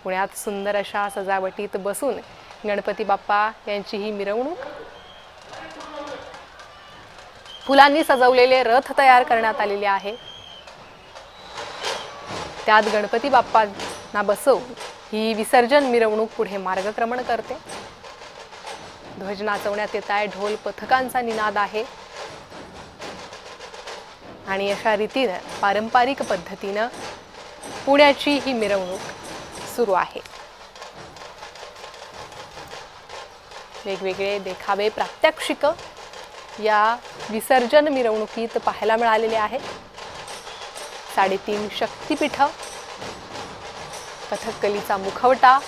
पुण्यात सुंदर अशा सजावटीत बसून गणपती बाप्पा यांची ही मिरवणूक, फुलांनी सजवलेले रथ तयार करण्यात आलेले आहे। त्यात गणपती बाप्पांना बसवून ही विसर्जन मिरवणूक पुढे मार्गक्रमण करते। ध्वज नाचवण्यात येत आहे, ढोल पथकांचा निनाद आहे आणि अशा रीतीने पारंपरिक पद्धतीने पुण्याची ही मिरवणूक सुरू आहे। वेगवेगळे देखावे, प्रात्यक्षिक या विसर्जन मिरवणुकीत पाहायला मिळालेले आहे। 3.5 शक्तिपीठ, कथकलीचा मुखवटा,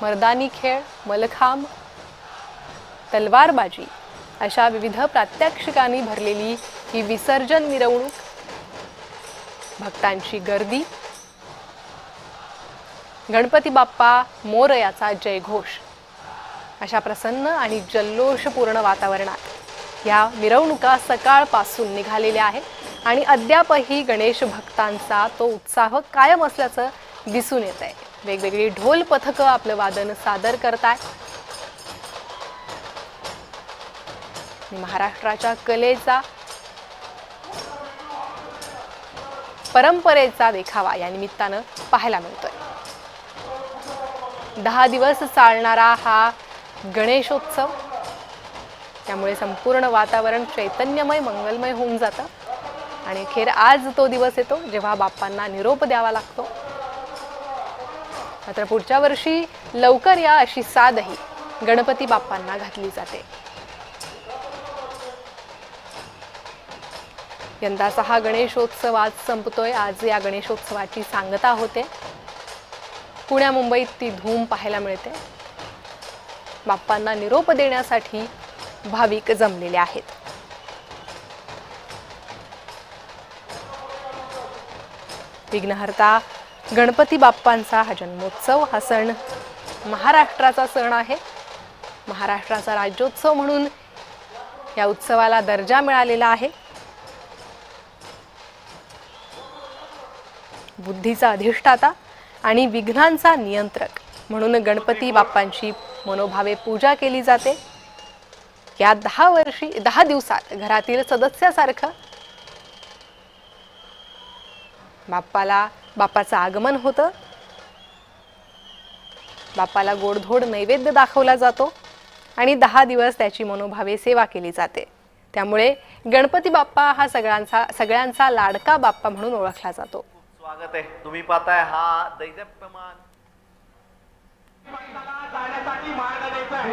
मर्दानी खेळ, मलखांब, तलवारबाजी अशा विविध प्रात्यक्षिकांनी भरलेली ही विसर्जन मिरवणूक, भक्तांची गर्दी, गणपती बाप्पा मोरयाचा जयघोष अशा प्रसन्न आणि जल्लोषपूर्ण वातावरणात या मिरवणुका सकाळपासून निघालेल्या आहेत आणि अद्यापही गणेश भक्तांचा तो उत्साह कायम असल्याचं दिसून येत आहे। वेगवेगळी ढोल पथकं आपलं वादन सादर करतात। महाराष्ट्राच्या कलेचा, परंपरेचा देखावा या निमित्तानं पाहायला मिळतोय। 10 दिवस चालणारा हा गणेशोत्सव, त्यामुळे संपूर्ण वातावरण चैतन्यमय, मंगलमय होऊन जातं आणि अखेर आज तो दिवस येतो जेव्हा बाप्पांना निरोप द्यावा लागतो। मात्र पुढच्या वर्षी लवकर या अशी सादही गणपती बाप्पांना घातली जाते। यंदाचा हा गणेशोत्सव आज संपतोय। आज या गणेशोत्सवाची सांगता होते। पुण्या मुंबईत ती धूम पाहायला मिळते। बाप्पांना निरोप देण्यासाठी भाविक जमलेले आहेत। विघ्नहर्ता गणपती बाप्पांचा हा जन्मोत्सव, हा सण महाराष्ट्राचा सण आहे। महाराष्ट्राचा राज्योत्सव म्हणून या उत्सवाला दर्जा मिळालेला आहे। बुद्धीचा अधिष्ठाता आणि विघ्नांचा नियंत्रक म्हणून गणपती बाप्पांची मनोभावे पूजा केली जाते। या 10 दिवसात घरातील सदस्यासारखं बाप्पाचं आगमन होतं। बाप्पाला गोडधोड नैवेद्य दाखवला जातो आणि 10 दिवस त्याची मनोभावे सेवा केली जाते। त्यामुळे गणपती बाप्पा हा सगळ्यांचा लाडका बाप्पा म्हणून ओळखला जातो। स्वागत आहे। तुम्ही पाहताय हा दैदप्यमान जाण्यासाठी मार्ग द्यायचा आहे।